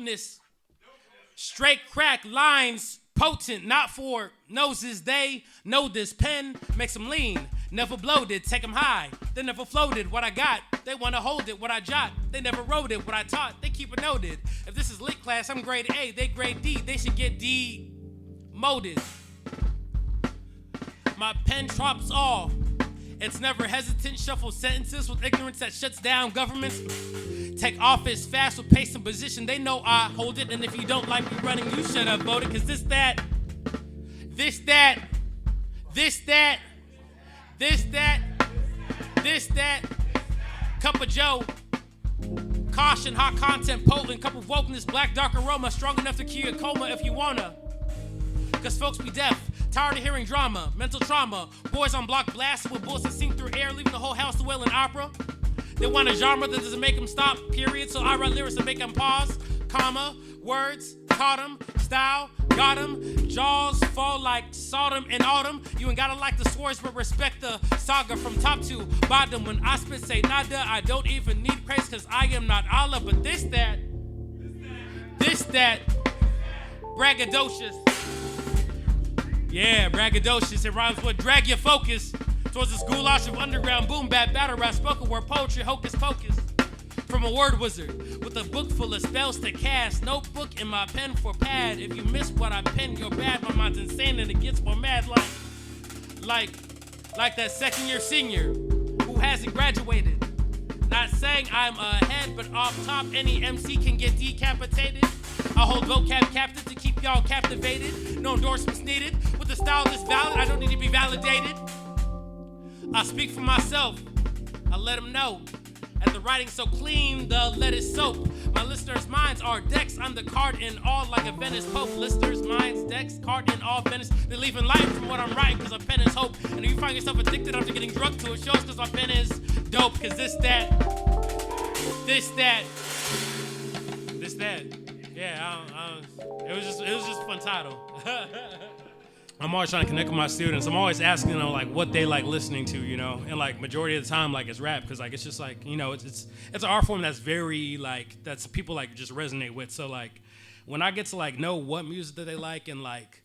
dopeness. Straight crack lines, potent, not for noses. They know this pen makes them lean. Never bloated, take them high. They never floated what I got. They want to hold it, what I jot. They never wrote it, what I taught. They keep it noted. If this is lit class, I'm grade A. They grade D. They should get demoted. My pen drops all. It's never hesitant. Shuffle sentences with ignorance that shuts down governments. Take office fast with pace and position. They know I hold it. And if you don't like me running, you should have voted. Cause this, that. Cup of Joe. Caution, hot content, potent. Cup of wokeness, black dark aroma. Strong enough to cure your coma if you wanna. Cause folks be deaf. Tired of hearing drama, mental trauma. Boys on block blasted with bullets that sink through air, leaving the whole house to wail in opera. They want a genre that doesn't make them stop, period. So I write lyrics that make them pause, comma, words, caught them, style, got them. Jaws fall like Sodom in autumn. You ain't gotta like the swords, but respect the saga from top to bottom. When I spit, say nada, I don't even need praise, cause I am not Allah, but this, that, braggadocious. Yeah, braggadocious. It rhymes with drag your focus towards this goulash of underground boom bap battle rap spoken word poetry hocus pocus. From a word wizard with a book full of spells to cast. Notebook in my pen for pad. If you miss what I pen, you're bad. My mind's insane and it gets more mad like that second year senior who hasn't graduated. Not saying I'm ahead, but off top, any MC can get decapitated. I hold vocab captive to keep y'all captivated. No endorsements needed. With a style that's valid, I don't need to be validated. I speak for myself. I let them know. And the writing so clean, the lettuce soap. My listeners' minds are decks. I'm the card in all like a Venice Pope. Listeners' minds, decks, card in all Venice. They're leaving life from what I'm writing because my pen is hope. And if you find yourself addicted after getting drunk to it, shows because my pen is dope. Because this, that. Yeah, it was just a fun title. I'm always trying to connect with my students. I'm always asking them like what they like listening to, you know, and like majority of the time like it's rap because like it's just like, you know, it's an art form that's very like that's people like just resonate with. So like when I get to like know what music that they like and like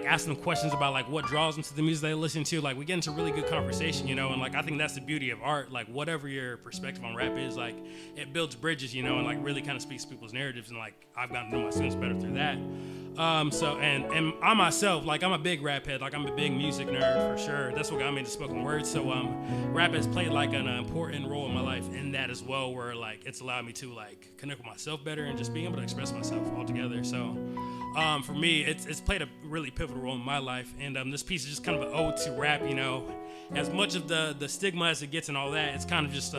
ask them questions about like what draws them to the music they listen to, like we get into really good conversation, you know, and like I think that's the beauty of art. Like whatever your perspective on rap is, like it builds bridges, you know, and like really kind of speaks to people's narratives, and like I've gotten to know my students better through that. So and I myself, like I'm a big rap head, like I'm a big music nerd for sure. That's what got me into spoken word. So rap has played like an important role in my life in that as well, where like it's allowed me to like connect with myself better and just being able to express myself altogether. So for me, it's played a really pivotal role in my life, and this piece is just kind of an ode to rap, you know. As much of the stigma as it gets and all that, it's kind of just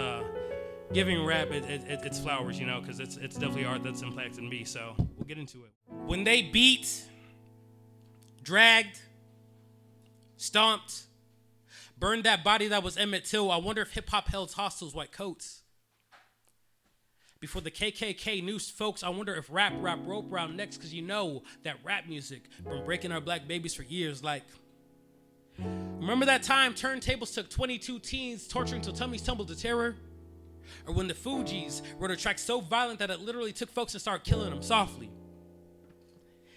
giving rap its flowers, you know, because it's definitely art that's impacted me. So we'll get into it. When they beat, dragged, stomped, burned that body that was Emmett Till, I wonder if hip hop held hostels white coats. Before the KKK noosed folks, I wonder if rap rope around necks, because you know that rap music been breaking our black babies for years. Like, remember that time turntables took 22 teens torturing till tummies tumbled to terror? Or when the Fugees wrote a track so violent that it literally took folks and started killing them softly?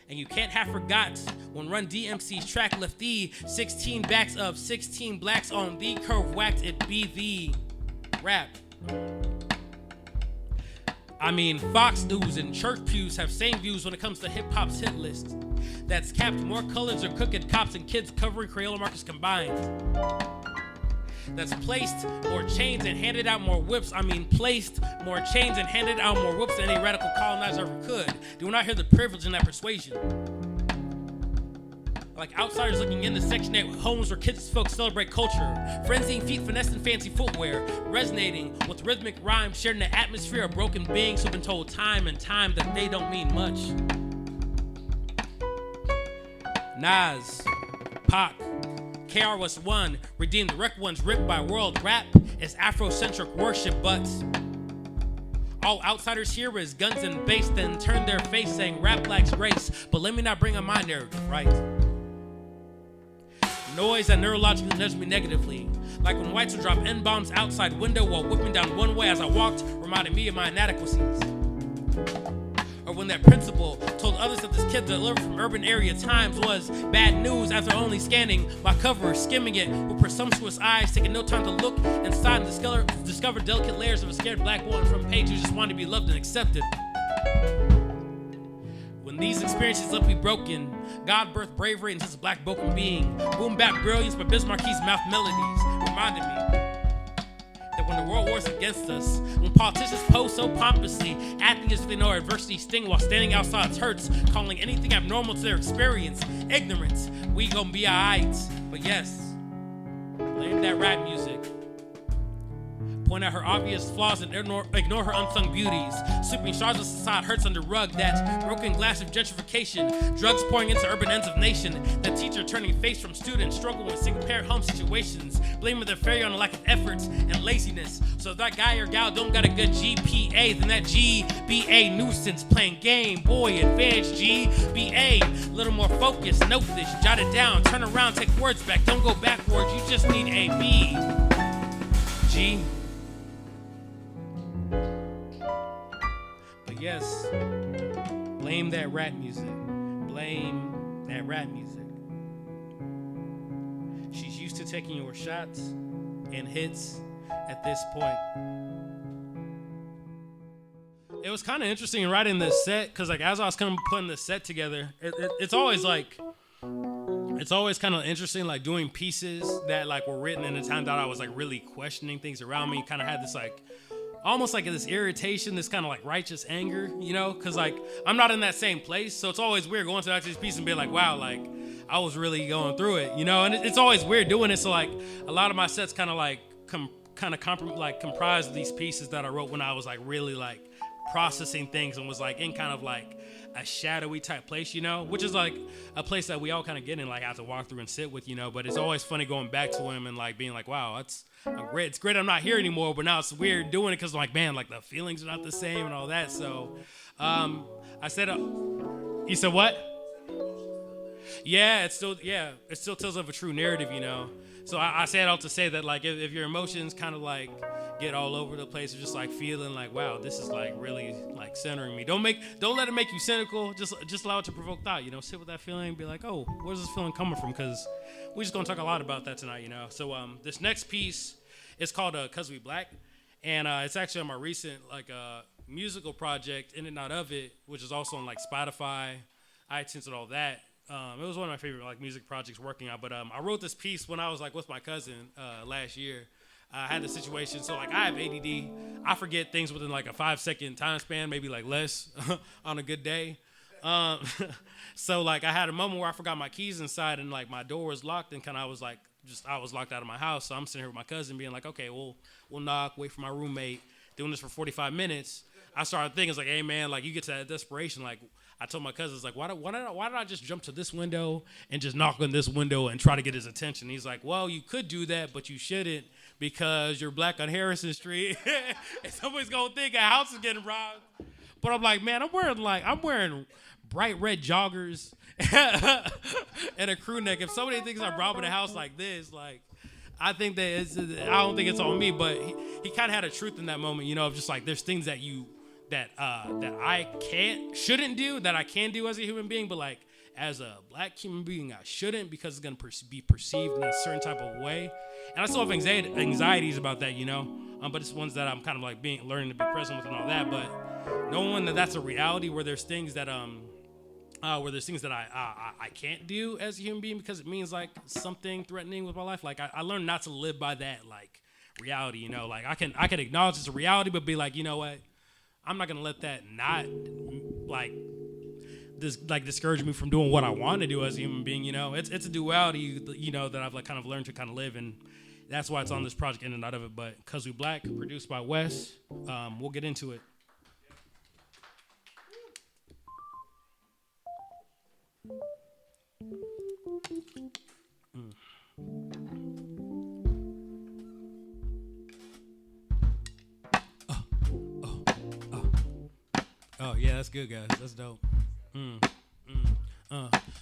And you can't have forgot when Run DMC's track left the 16 backs of 16 blacks on the curve whacked, it be the rap. I mean, Fox News and church pews have same views when it comes to hip-hop's hit list. That's capped more colors or crooked cops and kids covering Crayola markers combined. That's placed more chains and handed out more whips. I mean, placed more chains and handed out more whips than any radical colonizer ever could. Do not hear the privilege in that persuasion. Like outsiders looking into Section 8 homes where kids folks celebrate culture. Frenzying feet, finessing fancy footwear. Resonating with rhythmic rhymes, sharing the atmosphere of broken beings who've been told time and time that they don't mean much. Nas, Pac, KRS-One, redeemed the wrecked ones ripped by world. Rap is Afrocentric worship, but all outsiders here is guns and bass, then turn their face saying rap lacks race. But let me not bring on my narrative, right? Noise that neurologically nudged me negatively. Like when whites would drop N-bombs outside window while whipping down one way as I walked, reminding me of my inadequacies. Or or when that principal told others that this kid delivered from urban area Times was bad news after only scanning my cover, skimming it with presumptuous eyes, taking no time to look inside and discover delicate layers of a scared black boy on front page who just wanted to be loved and accepted. When these experiences left me broken, God birthed bravery into this black broken being. Boom bap brilliance by Bismarck's mouth melodies reminded me that when the world war's against us, when politicians pose so pompously, acting as if they know our adversity sting while standing outside its hurts, calling anything abnormal to their experience ignorance, we gon' be alright. But yes, blame that rap music. Point out her obvious flaws and ignore her unsung beauties. Sweeping shards of society hurts under rug. That broken glass of gentrification. Drugs pouring into urban ends of nation. That teacher turning face from students. Struggling with single-parent home situations. Blaming their failure on a lack of efforts and laziness. So if that guy or gal don't got a good GPA, then that GBA nuisance. Playing game, boy, advanced GBA. Little more focus, note this, jot it down. Turn around, take words back, don't go backwards. You just need a B. G. Yes, blame that rap music. Blame that rap music. She's used to taking your shots and hits at this point. It was kind of interesting writing this set because, like, as I was kind of putting this set together, it's always kind of interesting, like, doing pieces that, like, were written in a time that I was, like, really questioning things around me. Kind of had this, like, almost like this irritation, this kind of like righteous anger, you know, because like I'm not in that same place, so it's always weird going to these pieces and being like, wow, like I was really going through it, you know, and it's always weird doing it. So like a lot of my sets kind of like comprise these pieces that I wrote when I was like really like processing things and was like in kind of like a shadowy type place, you know, which is like a place that we all kind of get in, like have to walk through and sit with, you know, but it's always funny going back to him and like being like, wow, it's great I'm not here anymore, but now it's weird doing it because like, man, like the feelings are not the same and all that. So I said, you said what? Yeah, it still tells of a true narrative, you know. So I say it all to say that like if your emotions kind of like get all over the place, or just like feeling like, wow, this is like really like centering me. Don't let it make you cynical. Just allow it to provoke thought, you know. Sit with that feeling and be like, oh, where's this feeling coming from? Because we're just gonna talk a lot about that tonight, you know. So this next piece is called "Cause We Black," and it's actually on my recent like musical project, In and Out of It, which is also on like Spotify, iTunes, and all that. It was one of my favorite like music projects working on, but I wrote this piece when I was like with my cousin last year. I had the situation, so like I have ADD. I forget things within like a 5-second time span, maybe like less on a good day. So like I had a moment where I forgot my keys inside and like my door was locked and kind of I was locked out of my house. So I'm sitting here with my cousin being like, okay, we'll knock, wait for my roommate, doing this for 45 minutes. I started thinking, it's like, hey man, like you get to that desperation, like I told my cousins, like, why did I just jump to this window and just knock on this window and try to get his attention? He's like, well, you could do that, but you shouldn't because you're black on Harrison Street and somebody's gonna think a house is getting robbed. But I'm like, man, I'm wearing bright red joggers and a crew neck. If somebody thinks I'm robbing a house like this, like, I think that I don't think it's on me, but he kind of had a truth in that moment, you know, of just like there's things that I shouldn't do that I can do as a human being, but like as a black human being I shouldn't because it's gonna be perceived in a certain type of way. And I still have anxieties about that, you know, but it's ones that I'm kind of like learning to be present with and all that. But knowing that that's a reality where there's things that I can't do as a human being because it means like something threatening with my life. Like I learned not to live by that like reality, you know. Like I can acknowledge it's a reality, but be like, you know what, I'm not gonna let that not like this like discourage me from doing what I want to do as a human being, you know. It's a duality, you know, that I've like kind of learned to kind of live, and that's why it's on this project, In and Out of It. But Cause We Black, produced by Wes. We'll get into it. Oh yeah, that's good, guys. That's dope.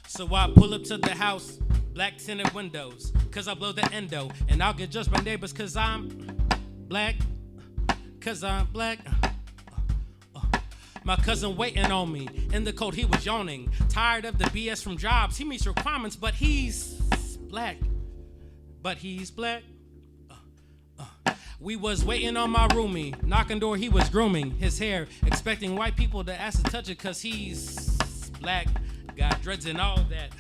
So I pull up to the house, black tinted windows, cause I blow the endo, and I'll get judged by neighbors cause I'm black, cause I'm black. My cousin waiting on me. In the cold, he was yawning. Tired of the BS from jobs. He meets requirements, but he's black. But he's black. We was waiting on my roomie. Knocking door, he was grooming his hair. Expecting white people to ask to touch it cause he's black. Got dreads and all that.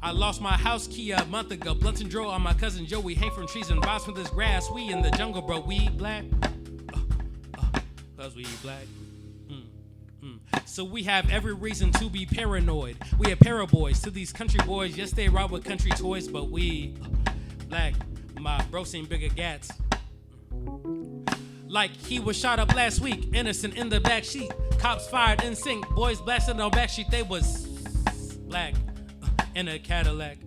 I lost my house key a month ago. Blunt and draw on my cousin Joe. We hang from trees and vibes from this grass. We in the jungle, bro. We black. Cause we black. So we have every reason to be paranoid. We are paraboys to these country boys. Yes, they ride with country toys, but we black. My bro seen bigger gats. Like he was shot up last week, innocent in the back seat. Cops fired in sync, boys blasted on backstreet. They was black in a Cadillac.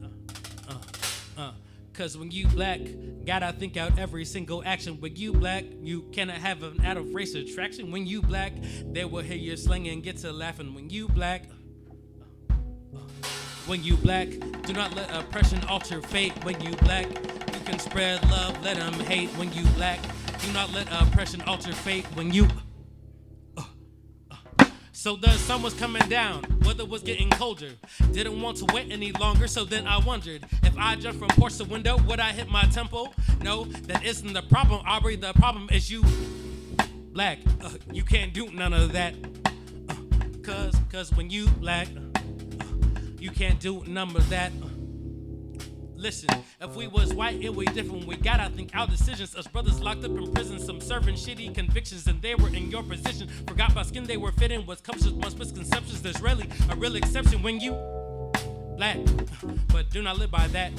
Cause when you black, gotta think out every single action. When you black, you cannot have an out of race attraction. When you black, they will hear your slang and get to laughing. When you black, do not let oppression alter fate. When you black, you can spread love, let them hate. When you black, do not let oppression alter fate. When you So the sun was coming down, weather was getting colder. Didn't want to wait any longer, so then I wondered if I jumped from porch to window, would I hit my temple? No, that isn't the problem, Aubrey. The problem is you black. You can't do none of that. Cause when you black, you can't do none of that. Listen, if we was white, it would be different. We gotta think our decisions. Us brothers locked up in prison, some serving shitty convictions, and they were in your position. Forgot about skin they were fitting. Was comes with once misconceptions. There's really a real exception when you black, but do not live by that.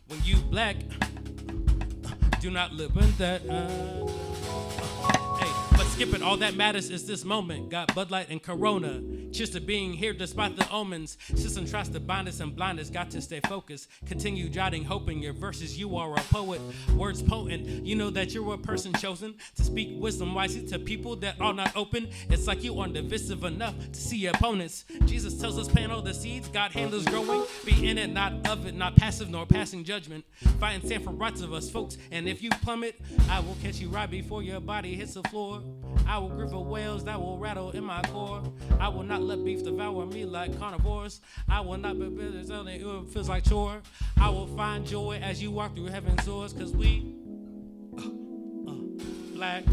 When you black, do not live in that. But skip it, all that matters is this moment. Got Bud Light and Corona. Cheers to being here despite the omens. System tries to bind us and blind us, got to stay focused. Continue jotting, hoping your verses, you are a poet. Words potent, you know that you're a person chosen to speak wisdom wisely to people that are not open. It's like you aren't divisive enough to see your opponents. Jesus tells us plant all the seeds, God handles growing. Be in it, not of it, not passive nor passing judgment. Fight and stand for rights of us folks, and if you plummet, I will catch you right before your body hits the floor. I will grip a whales that will rattle in my core. I will not let beef devour me like carnivores. I will not be business until it feels like chore. I will find joy as you walk through heaven's doors, cause we black.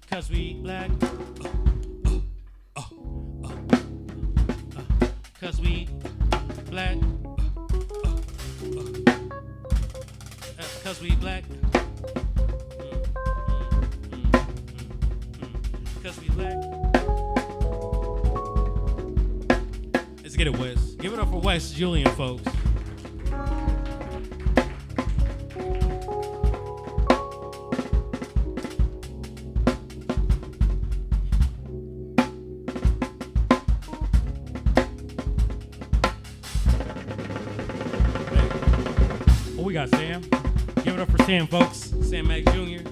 Cause we black. Cause we black. Cause we black. Cause we black. Let's get it, Wes. Give it up for Wes Julian, folks. What we got, Sam? Give it up for Sam, folks. Sam Mack Jr.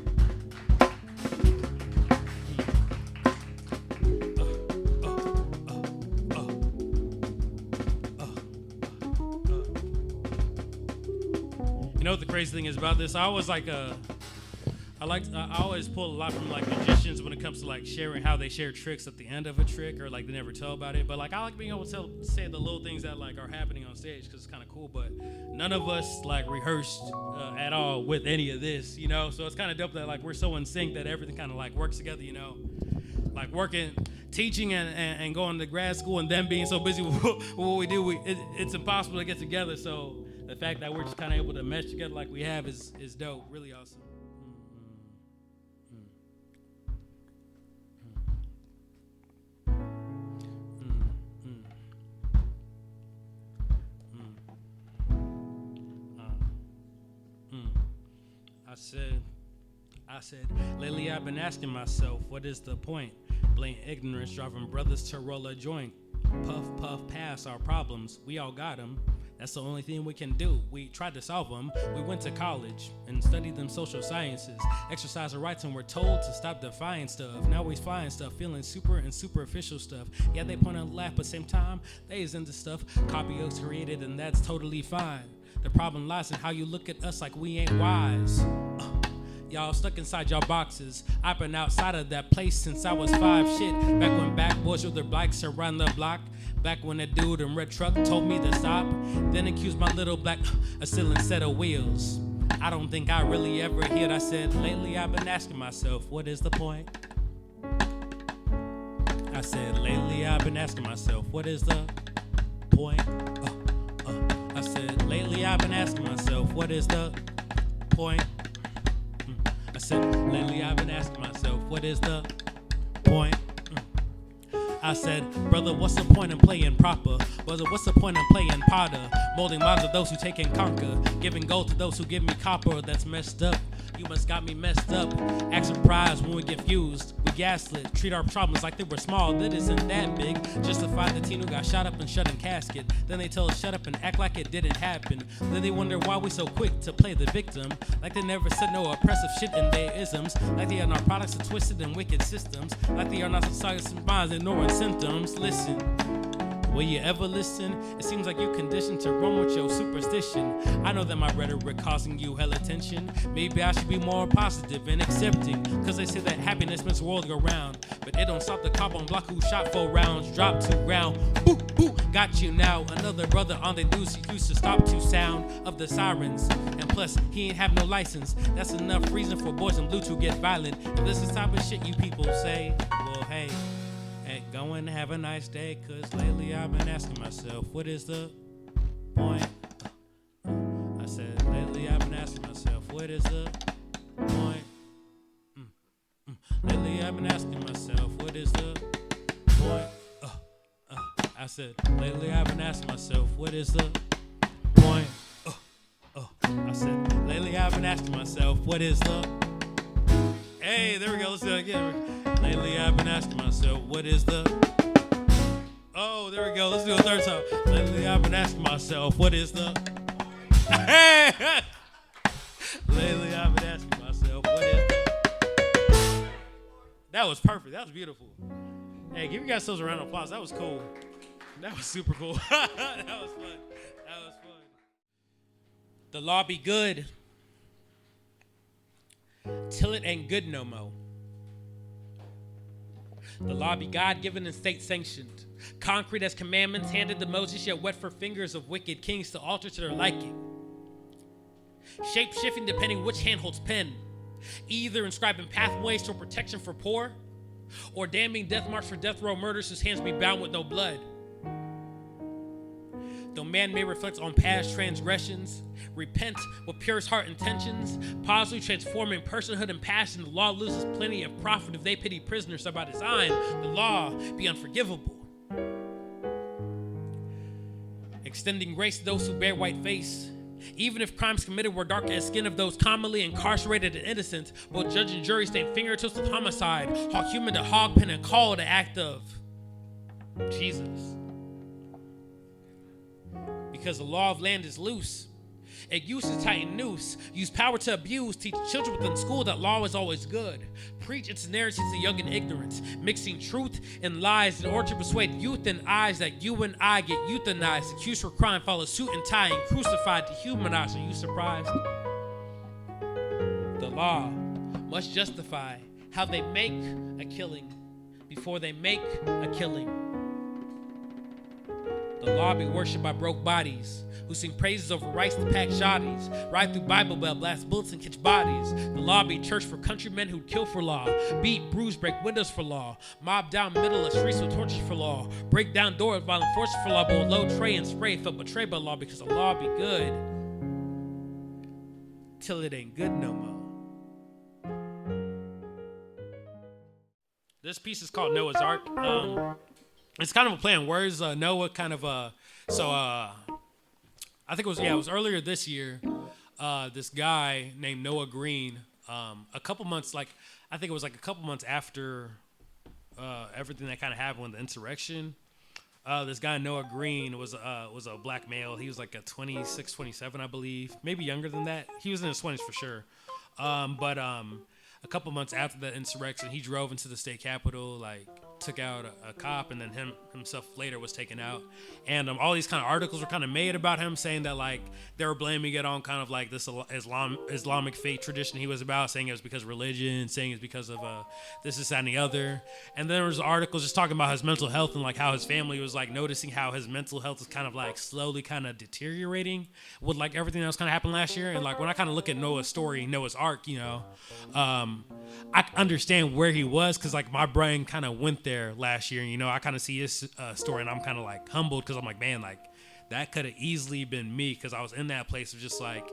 You know what the crazy thing is about this? I always I always pull a lot from like magicians when it comes to like sharing how they share tricks at the end of a trick, or like they never tell about it. But like I like being able to say the little things that like are happening on stage because it's kind of cool. But none of us like rehearsed at all with any of this, you know. So it's kind of dope that like we're so in sync that everything kind of like works together, you know. Like working, teaching and going to grad school and then being so busy with what we do, it's impossible to get together. So the fact that we're just kind of able to mesh together like we have is dope, really awesome. I said, lately I've been asking myself, what is the point? Blatant ignorance driving brothers to roll a joint. Puff, puff, pass our problems. We all got them. That's the only thing we can do. We tried to solve them. We went to college and studied them social sciences. Exercise our rights and we're told to stop defying stuff. Now we flying stuff, feeling super and superficial stuff. Yeah, they point and laugh, but same time, they is into stuff. Copy us created and that's totally fine. The problem lies in how you look at us like we ain't wise. Y'all stuck inside y'all boxes. I've been outside of that place since I was 5. Shit, back when back boys with their bikes around the block. Back when that dude in red truck told me to stop. Then accused my little black a ceiling set of wheels. I don't think I really ever heard. I said, lately I've been asking myself, what is the point? I said, lately I've been asking myself, what is the point? I said, lately I've been asking myself, what is the point? I said, lately I've been asking myself, what is the point? I said, brother, what's the point in playing proper? Brother, what's the point in playing potter? Molding minds of those who take and conquer. Giving gold to those who give me copper. That's messed up. You must got me messed up. Act surprised when we get fused. We gaslit. Treat our problems like they were small. That isn't that big. Justify the teen who got shot up and shut in casket. Then they tell us shut up and act like it didn't happen. Then they wonder why we so quick to play the victim. Like they never said no oppressive shit in their isms. Like they are not products of twisted and wicked systems. Like they are not society's minds ignoring symptoms. Listen. Will you ever listen? It seems like you're conditioned to run with your superstition. I know that my rhetoric causing you hella tension. Maybe I should be more positive and accepting. Cause they say that happiness makes the world go round. But it don't stop the cop on block who shot 4 rounds. Drop to ground. Boop, boop, got you now. Another brother on the news who used to stop to sound of the sirens. And plus, he ain't have no license. That's enough reason for boys in blue to get violent. If this is the type of shit you people say, well, hey. Go and have a nice day, cause lately I've been asking myself, what is the point? I said, lately I've been asking myself, what is the point? Lately I've been asking myself, what is the point? I said, lately I've been asking myself, what is the point? I said, lately I've been asking myself, what is the... Hey, there we go, let's do it again. Lately I've been asking myself, what is the... Oh, there we go, let's do a third time. Lately I've been asking myself, what is the... Lately I've been asking myself, what is the... That was perfect, that was beautiful. Hey, give you guys those a round of applause, that was cool. That was super cool. That was fun, that was fun. The law be good till it ain't good no more. The law be God-given and state-sanctioned. Concrete as commandments handed to Moses, yet wet for fingers of wicked kings to alter to their liking. Shape-shifting depending which hand holds pen. Either inscribing pathways to protection for poor, or damning death marks for death row murders whose hands be bound with no blood. Though man may reflect on past transgressions, repent with purest heart intentions, positively transforming personhood and passion, the law loses plenty of profit if they pity prisoners. So by design, the law be unforgivable. Extending grace to those who bear white face, even if crimes committed were dark as skin of those commonly incarcerated and innocent, both judge and jury stand fingertips with homicide, hawk human to hog pen and call the act of Jesus. Because the law of land is loose. It uses tighten noose. Use power to abuse. Teach children within school that law is always good. Preach its narratives to young and ignorant. Mixing truth and lies in order to persuade youth and eyes that you and I get euthanized. Accused for crime, follow suit and tie and crucified, dehumanized. Are you surprised? The law must justify how they make a killing before they make a killing. The law be worshipped by broke bodies who sing praises over rights to pack shotties, ride through Bible Belt, blast bullets and catch bodies. The law be church for countrymen who'd kill for law, beat, bruise, break windows for law, mob down middle of streets with torches for law, break down doors, violent forces for law, but load tray and spray, felt betrayed by law because the law be good till it ain't good no more. This piece is called Noah's Ark. It's kind of a play on words. Noah kind of, I think it was earlier this year, this guy named Noah Green, a couple months after everything that kind of happened with the insurrection, this guy Noah Green was a black male. He was like a 26, 27, I believe, maybe younger than that. He was in his 20s for sure. But a a couple months after the insurrection, he drove into the state capitol, like took out a cop, and then himself later was taken out. And all these kind of articles were kind of made about him, saying that like they were blaming it on kind of like this Islamic faith tradition he was about, saying it was because of religion, saying it's because of this, that, and the other. And then there was articles just talking about his mental health and like how his family was like noticing how his mental health is kind of like slowly kind of deteriorating with like everything that was kind of happened last year. And like when I kind of look at Noah's story, Noah's arc, you know, I understand where he was, because like my brain kind of went there last year. You know, I kind of see his story, and I'm kind of like humbled, because I'm like, man, like that could have easily been me, because I was in that place of just like,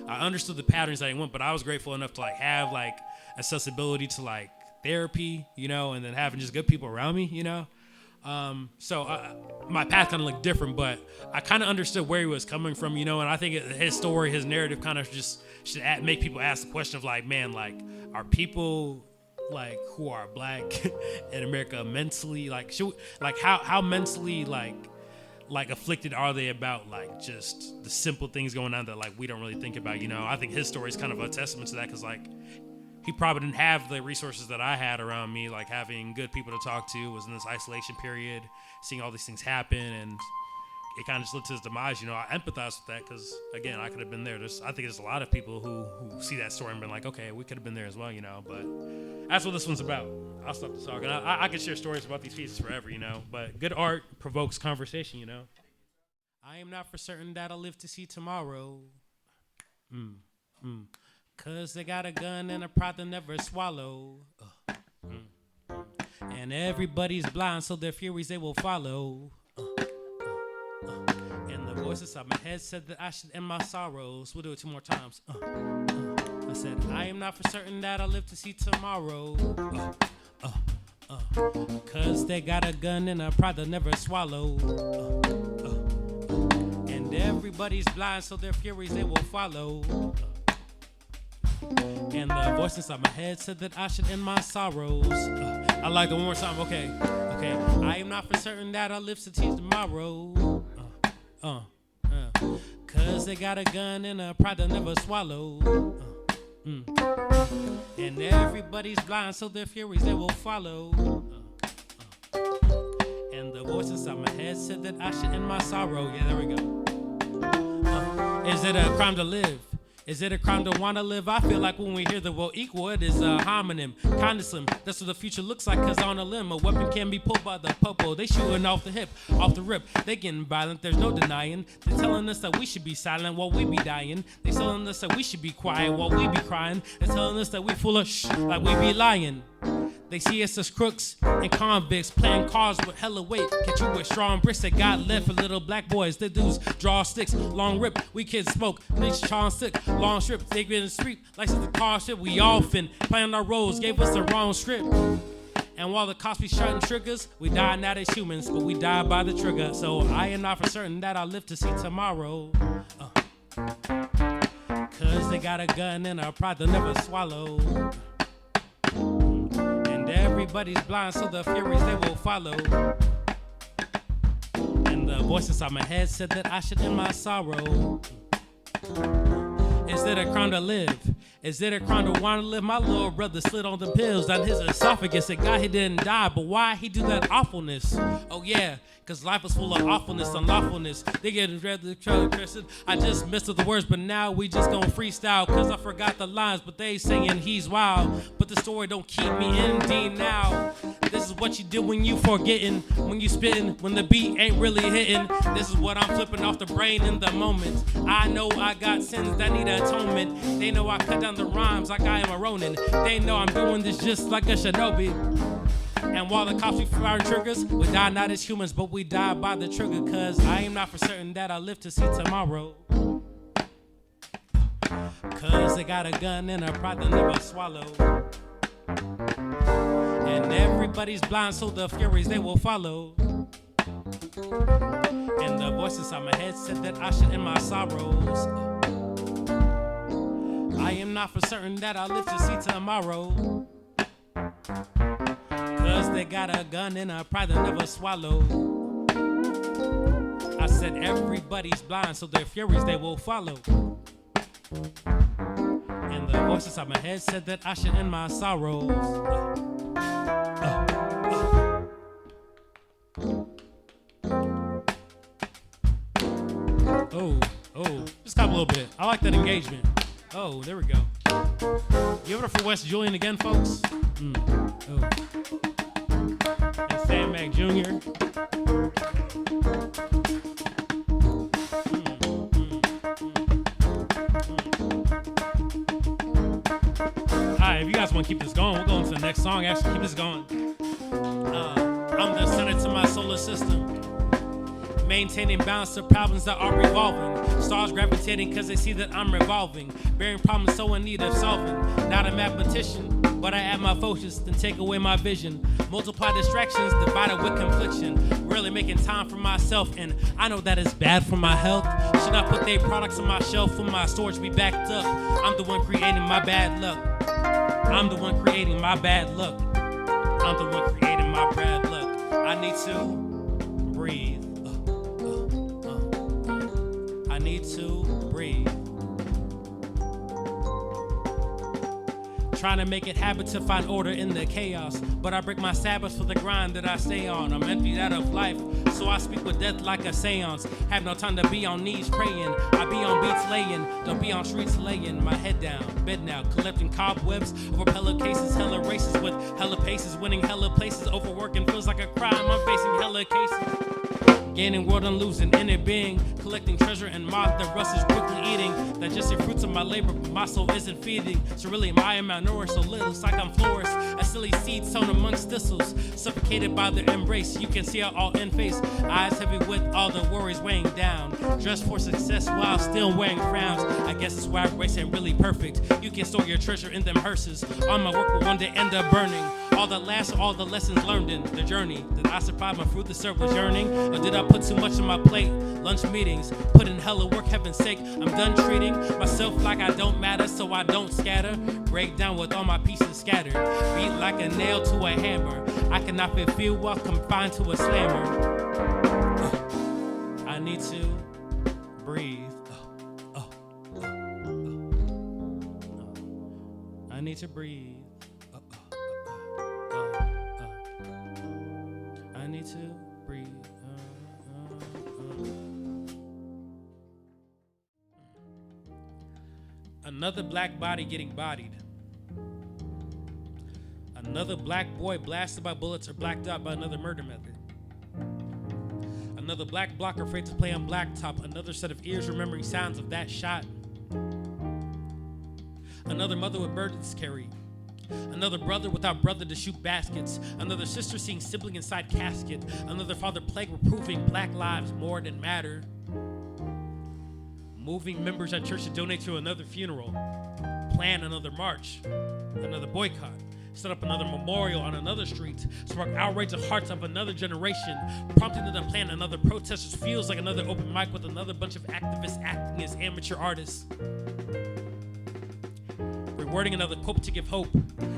I understood the patterns that he went, but I was grateful enough to like have like accessibility to like therapy, you know, and then having just good people around me, you know. So my path kind of looked different, but I kind of understood where he was coming from, you know. And I think his story, his narrative kind of just should make people ask the question of like, man, like, are people like who are black in America mentally like how mentally like afflicted are they about like just the simple things going on that like we don't really think about, you know? I think his story is kind of a testament to that, because like he probably didn't have the resources that I had around me, like having good people to talk to, was in this isolation period, seeing all these things happen, and it kind of just led to his demise, you know. I empathize with that, because again, I could have been there. I think there's a lot of people who see that story and been like, okay, we could have been there as well, you know. But that's what this one's about. I'll stop the talk. And I could share stories about these pieces forever, you know. But good art provokes conversation, you know. I am not for certain that I'll live to see tomorrow. Cause they got a gun and a pride they'll never swallow. And everybody's blind, so their furies they will follow. And the voice inside my head said that I should end my sorrows. We'll do it 2 more times. I said, I am not for certain that I'll live to see tomorrow. Cause they got a gun and a pride they'll never swallow. And everybody's blind, so their furies they will follow. And the voice inside my head said that I should end my sorrows. I like it one more time. Okay. I am not for certain that I'll live to see tomorrow. Cause they got a gun and a pride they'll never swallow. And everybody's blind, so their furies they will follow. And the voice inside my head said that I should end my sorrow. Yeah, there we go. Is it a crime to live? Is it a crime to want to live? I feel like when we hear the word equal, it is a homonym. Kinda slim, that's what the future looks like, cause on a limb, a weapon can be pulled by the popo. They shooting off the hip, off the rip. They getting violent, there's no denying. They're telling us that we should be silent while we be dying. They telling us that we should be quiet while we be crying. They're telling us that we full of shh, like we be lying. They see us as crooks and convicts, playing cards with hella weight. Catch you with strong bricks that got left for little black boys. The dudes draw sticks, long rip. We kids smoke, bleach, charm stick, long strip. They get in the street like it's the car shit. We often playing our roles, gave us the wrong script. And while the cops be shooting triggers, we die not as humans, but we die by the trigger. So I am not for certain that I'll live to see tomorrow. Cause they got a gun and a pride they'll never swallow. And everybody's blind, so the furies they will follow. And the voice inside my head said that I should end my sorrow. Is it a crime to live? Is it a crime to want to live? My little brother slid on the pills down his esophagus. And God, he didn't die, but why he do that awfulness? Oh yeah, cause life is full of awfulness, unlawfulness. They get rather cursed. I just missed the words, but now we just gon' freestyle. Cause I forgot the lines, but they saying he's wild. But the story don't keep me in D now. This is what you do when you forgetting, when you spitting, when the beat ain't really hitting. This is what I'm flipping off the brain in the moment. I know I got sins that need atonement. They know I cut down the rhymes like I am a Ronin. They know I'm doing this just like a shinobi. And while the cops be firing triggers, we die not as humans, but we die by the trigger. Cause I am not for certain that I'll live to see tomorrow. Cause they got a gun and a pride they'll never swallow. And everybody's blind, so the furies they will follow. And the voice inside my head said that I should end my sorrows. I am not for certain that I'll live to see tomorrow. Cause they got a gun and a pride they'll never swallow. I said everybody's blind, so their furies they will follow. And And the voice inside my head said that I should end my sorrows. Oh, just got a little bit. I like that engagement. Oh, there we go. Give it up for Wes Julian again, folks. Oh. And Sam Mac Jr. Alright, if you guys want to keep this going, we'll go into the next song. Actually, keep this going. I'm the center to my solar system. Maintaining balance to problems that are revolving. Stars gravitating because they see that I'm revolving. Bearing problems so in need of solving. Not a mathematician, but I add my focus, then take away my vision. Multiply distractions, divided with confliction. Really making time for myself, and I know that is bad for my health. Should I put their products on my shelf when my storage be backed up? I'm the one creating my bad luck. I'm the one creating my bad luck. I'm the one creating my bad luck. I need to breathe. I need to breathe. Trying to make it habit to find order in the chaos, but I break my Sabbath for the grind that I stay on. I'm emptied out of life, so I speak with death like a seance. Have no time to be on knees praying. I be on beats laying, don't be on streets laying. My head down, bed now, collecting cobwebs over pillowcases, hella races with hella paces, winning hella places, overworking feels like a crime. I'm facing hella cases. Gaining world and losing inner being, collecting treasure and moth the rust is quickly eating. Digesting fruits of my labor, but my soul isn't feeding. So really, I am malnourished, so little, it's like I'm florist. A silly seed sown amongst thistles, suffocated by the embrace. You can see it all in face, eyes heavy with all the worries weighing down. Dressed for success while still wearing frowns. I guess it's why race ain't really perfect. You can store your treasure in them hearses. All my work will one day end up burning. All that lasts are all the lessons learned in the journey. Did I survive my fruit the serve yearning? Or did I put too much on my plate? Lunch meetings, put in hella work, heaven's sake. I'm done treating myself like I don't matter, so I don't scatter. Break down with all my pieces scattered. Beat like a nail to a hammer. I cannot feel while confined to a slammer. I need to breathe. I need to breathe. I need to breathe. Another black body getting bodied. Another black boy blasted by bullets or blacked out by another murder method. Another black blocker afraid to play on blacktop. Another set of ears remembering sounds of that shot. Another mother with burdens carried. Another brother without brother to shoot baskets. Another sister seeing sibling inside casket. Another father plague reproving black lives more than matter. Moving members at church to donate to another funeral. Plan another march. Another boycott. Set up another memorial on another street. Spark outrage of hearts of another generation. Prompting them to plan another protesters. Feels like another open mic with another bunch of activists acting as amateur artists. Rewording another quote to give hope.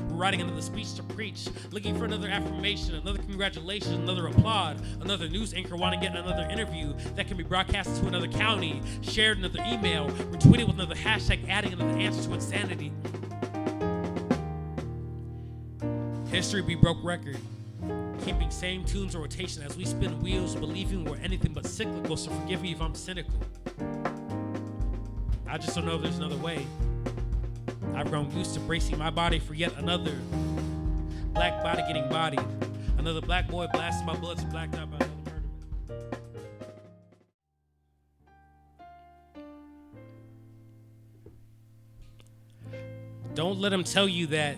Writing another speech to preach. Looking for another affirmation, another congratulations, another applaud. Another news anchor wanting to get another interview that can be broadcasted to another county. Shared another email. Retweeted with another hashtag, adding another answer to insanity. History be broke record. Keeping same tunes in rotation as we spin wheels, believing we're anything but cyclical, so forgive me if I'm cynical. I just don't know if there's another way. I've grown used to bracing my body for yet another black body getting bodied. Another black boy blasted by bullets and blacked out by another murder. Don't let them tell you that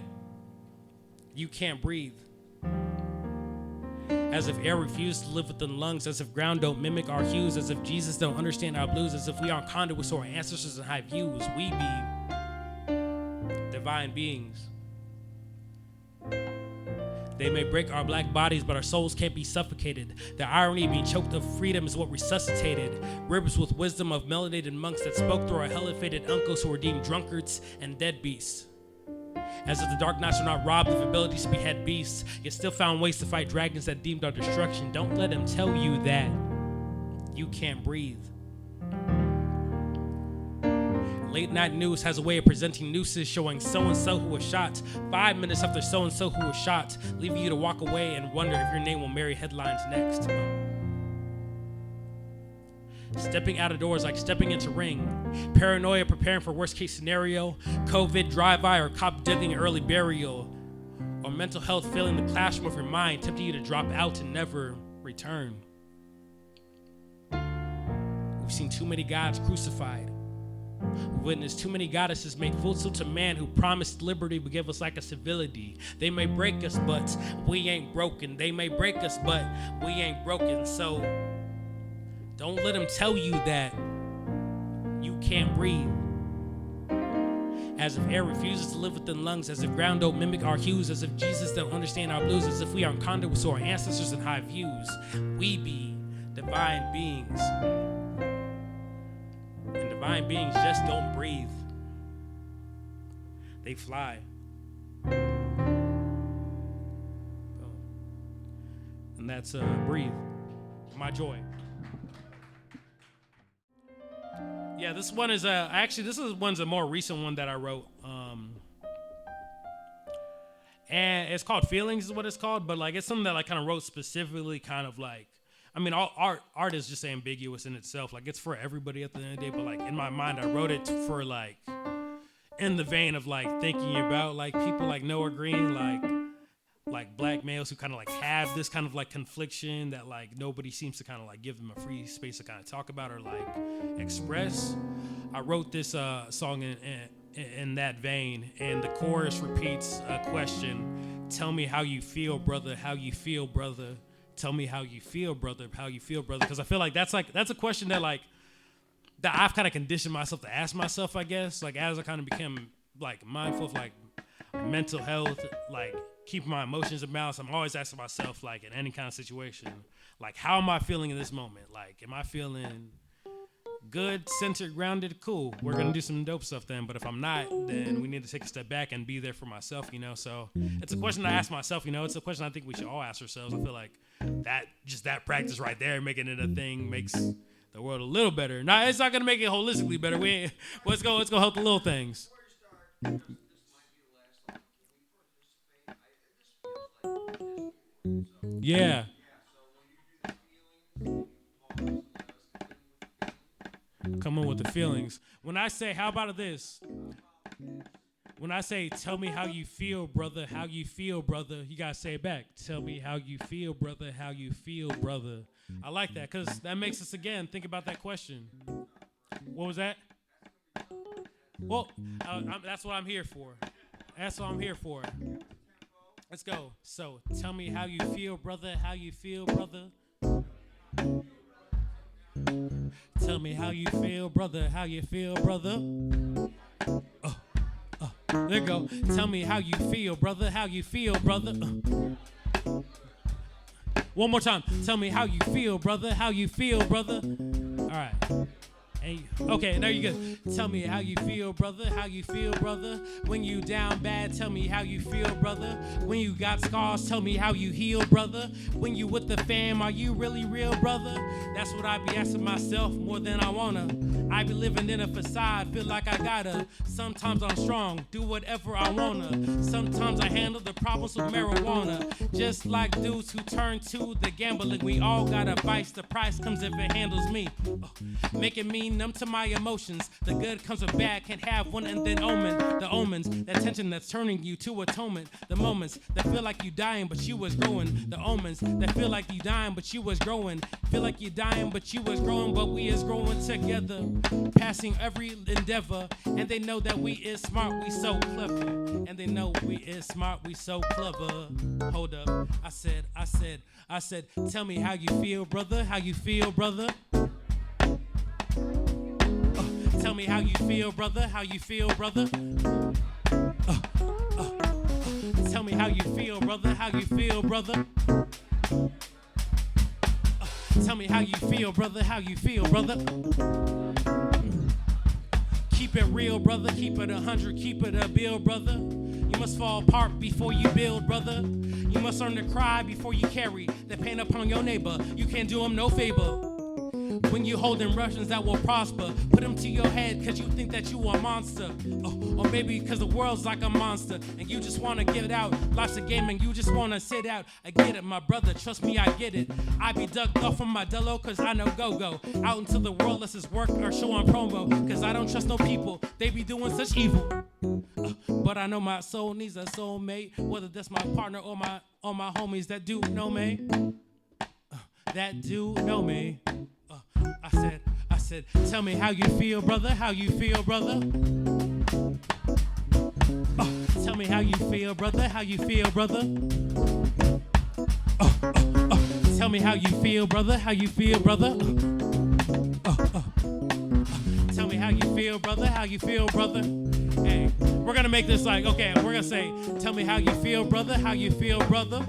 you can't breathe. As if air refused to live within lungs, as if ground don't mimic our hues, as if Jesus don't understand our blues, as if we aren't conduits to our ancestors and high views. We be divine beings. They may break our black bodies, but our souls can't be suffocated. The irony of being choked of freedom is what resuscitated. Ribs with wisdom of melanated monks that spoke through our hella-faded uncles who were deemed drunkards and deadbeats. As if the dark knights are not robbed of abilities to behead beasts, yet still found ways to fight dragons that deemed our destruction. Don't let them tell you that you can't breathe. Late night news has a way of presenting nooses showing so-and-so who was shot 5 minutes after so-and-so who was shot, leaving you to walk away and wonder if your name will marry headlines next. Stepping out of doors like stepping into ring. Paranoia preparing for worst case scenario. COVID drive-by or cop digging early burial. Or mental health filling the classroom of your mind, tempting you to drop out and never return. We've seen too many gods crucified. We've witnessed too many goddesses make fools to man who promised liberty would give us like a civility. They may break us, but we ain't broken. They may break us, but we ain't broken. So don't let them tell you that you can't breathe. As if air refuses to live within lungs, as if ground don't mimic our hues, as if Jesus don't understand our blues, as if we aren't conduits to our ancestors and high views. We be divine beings. And divine beings just don't breathe. They fly. And that's Breathe. My joy. Yeah, this one is one's a more recent one that I wrote. And it's called Feelings is what it's called, but like it's something that I kind of wrote specifically kind of like, I mean, all art is just ambiguous in itself. Like, it's for everybody at the end of the day. But, like, in my mind, I wrote it for, like, in the vein of, like, thinking about, like, people like Noah Green, like black males who kind of, like, have this kind of, like, confliction that, like, nobody seems to kind of, like, give them a free space to kind of talk about or, like, express. I wrote this song in that vein, and the chorus repeats a question. Tell me how you feel, brother, how you feel, brother. Tell me how you feel, brother, how you feel, brother. Because I feel like that's a question that I've kind of conditioned myself to ask myself, I guess. Like, as I kind of became, like, mindful of, like, mental health, like, keeping my emotions in balance, I'm always asking myself, like, in any kind of situation, like, how am I feeling in this moment? Like, am I feeling good, centered, grounded? Cool. We're going to do some dope stuff then. But if I'm not, then we need to take a step back and be there for myself, you know? So it's a question I ask myself, you know? It's a question I think we should all ask ourselves. I feel like that practice right there, making it a thing, makes the world a little better. Now, it's not going to make it holistically better. Let's go help the little things. Yeah. Come on with the feelings. When I say, how about this? When I say, tell me how you feel, brother, how you feel, brother, you got to say it back. Tell me how you feel, brother, how you feel, brother. I like that because that makes us, again, think about that question. What was that? Well, that's what I'm here for. That's what I'm here for. Let's go. So, tell me how you feel, brother, how you feel, brother. Tell me how you feel, brother, how you feel, brother. There you go. Tell me how you feel, brother, how you feel, brother. One more time. Tell me how you feel, brother, how you feel, brother. All right. Hey, okay, there you go. Tell me how you feel, brother, how you feel, brother. When you down bad, tell me how you feel, brother. When you got scars, tell me how you heal, brother. When you with the fam, are you really real, brother? That's what I be asking myself more than I wanna. I be living in a facade, feel like I gotta. Sometimes I'm strong, do whatever I wanna. Sometimes I handle the problems with marijuana. Just like dudes who turn to the gambling. We all got a vice, the price comes if it handles me. Making me numb to my emotions. The good comes with bad, can't have one and then omen. The omens, that tension that's turning you to atonement. The moments that feel like you dying but you was growing. The omens that feel like you dying but you was growing. Feel like you dying but you was growing, but we is growing together. Passing every endeavor. And they know that we is smart, we so clever. And they know we is smart, we so clever. Hold up, I said, tell me how you feel, brother, how you feel, brother. Tell me how you feel, brother, how you feel, brother. Tell me how you feel, brother, how you feel, brother. Tell me how you feel, brother, how you feel, brother. Keep it real, brother, keep it 100, keep it a bill, brother. You must fall apart before you build, brother. You must learn to cry before you carry the pain upon your neighbor. You can't do him no favor. when you holding Russians that will prosper. Put them to your head cause you think that you a monster. Or maybe cause the world's like a monster and you just wanna get it out. Life's a game and you just wanna sit out. I get it, my brother, trust me, I get it. I be dug off from my Dello cause I know go-go. Out into the world, let's just work or show on promo. Cause I don't trust no people, they be doing such evil. But I know my soul needs a soulmate. Whether that's my partner or my homies that do know me. That do know me. I said, tell me how you feel, brother, how you feel, brother. Tell me how you feel, brother, how you feel, brother. Tell me how you feel, brother, how you feel, brother. Tell me how you feel, brother, how you feel, brother. Hey, we're gonna make this like, okay, we're gonna say, tell me how you feel, brother, how you feel, brother.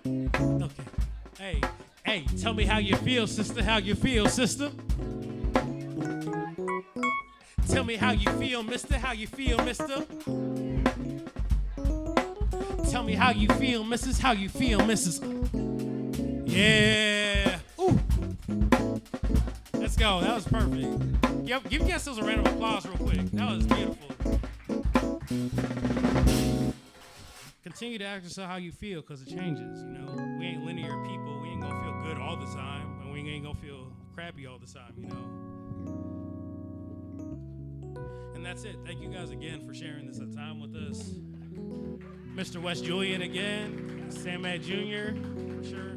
Okay, hey, tell me how you feel, sister, how you feel, sister. Tell me how you feel, mister, how you feel, mister. Tell me how you feel, missus, how you feel, missus. Yeah. Ooh. Let's go. That was perfect. Give yourselves a round of applause real quick. That was beautiful. Continue to ask yourself how you feel because it changes, you know. We ain't linear people. We ain't going to feel good all the time. And we ain't going to feel crappy all the time, you know. And that's it. Thank you guys again for sharing this time with us. Mr. West Julian again. Sam Matt Jr. Sure.